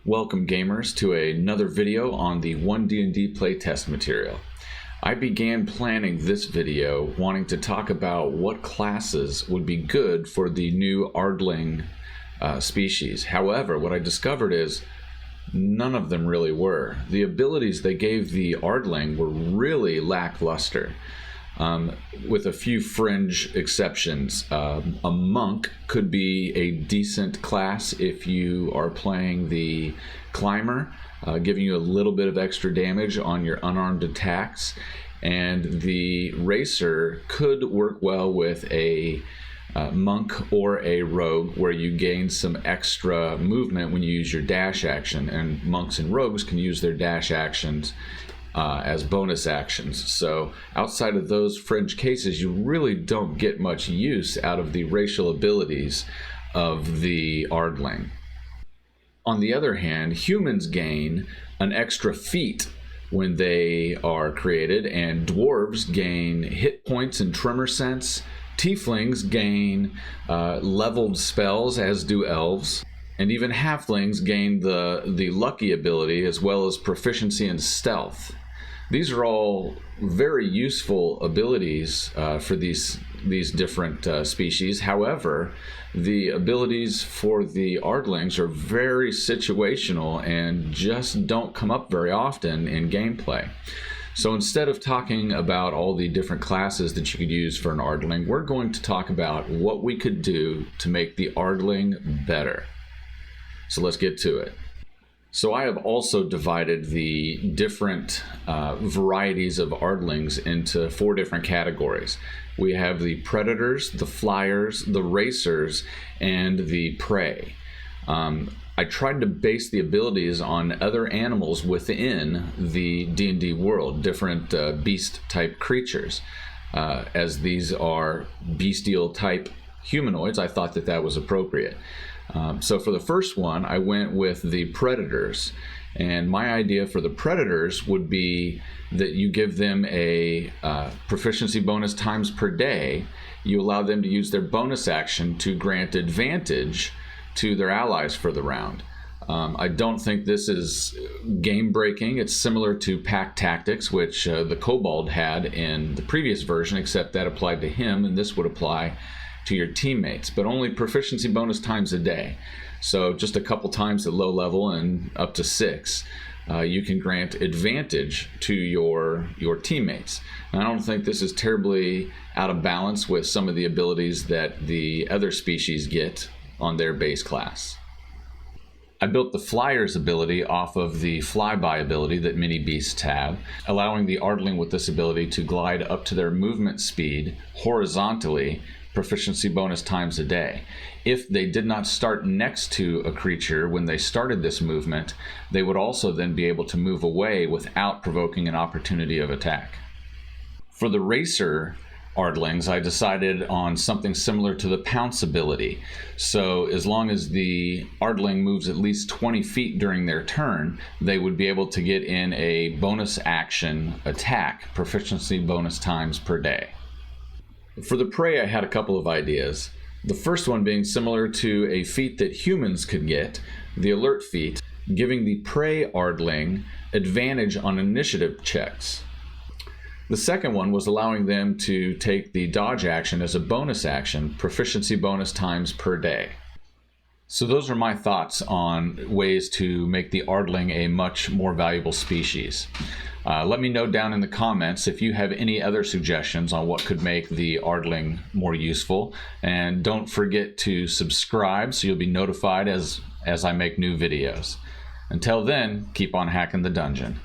Welcome gamers to another video on the One D&D playtest material. I began planning this video wanting to talk about what classes would be good for the new Ardling species. However, what I discovered is none of them really were. The abilities they gave the Ardling were really lackluster. With a few fringe exceptions. A monk could be a decent class if you are playing the climber, giving you a little bit of extra damage on your unarmed attacks, and the racer could work well with a monk or a rogue, where you gain some extra movement when you use your dash action, and monks and rogues can use their dash actions as bonus actions. So outside of those fringe cases, you really don't get much use out of the racial abilities of the Ardling. On the other hand, humans gain an extra feat when they are created, and dwarves gain hit points and tremor sense. Tieflings gain leveled spells, as do elves. And even halflings gain the lucky ability as well as proficiency in stealth. These are all very useful abilities for these different species. However, the abilities for the Ardlings are very situational and just don't come up very often in gameplay. So instead of talking about all the different classes that you could use for an Ardling, we're going to talk about what we could do to make the Ardling better. So let's get to it. So I have also divided the different varieties of Ardlings into 4 different categories. We have the predators, the flyers, the racers, and the prey. I tried to base the abilities on other animals within the D&D world, different beast type creatures. As these are bestial type humanoids, I thought that was appropriate. So for the first one, I went with the predators, and my idea for the predators would be that you give them a proficiency bonus times per day. You allow them to use their bonus action to grant advantage to their allies for the round. I don't think this is game breaking. It's similar to pack tactics, which the kobold had in the previous version, except that applied to him, and this would apply to your teammates, but only proficiency bonus times a day. So just a couple times at low level and up to 6, you can grant advantage to your teammates. And I don't think this is terribly out of balance with some of the abilities that the other species get on their base class. I built the Flyer's ability off of the Flyby ability that many beasts have, allowing the Ardling with this ability to glide up to their movement speed horizontally, proficiency bonus times a day. If they did not start next to a creature when they started this movement, they would also then be able to move away without provoking an opportunity of attack. For the racer Ardlings, I decided on something similar to the Pounce ability. So as long as the Ardling moves at least 20 feet during their turn, they would be able to get in a bonus action attack, proficiency bonus times per day. For the prey, I had a couple of ideas. The first one being similar to a feat that humans could get, the alert feat, giving the prey Ardling advantage on initiative checks. The second one was allowing them to take the dodge action as a bonus action, proficiency bonus times per day. So those are my thoughts on ways to make the Ardling a much more valuable species. Let me know down in the comments if you have any other suggestions on what could make the Ardling more useful. And don't forget to subscribe so you'll be notified as I make new videos. Until then, keep on hacking the dungeon.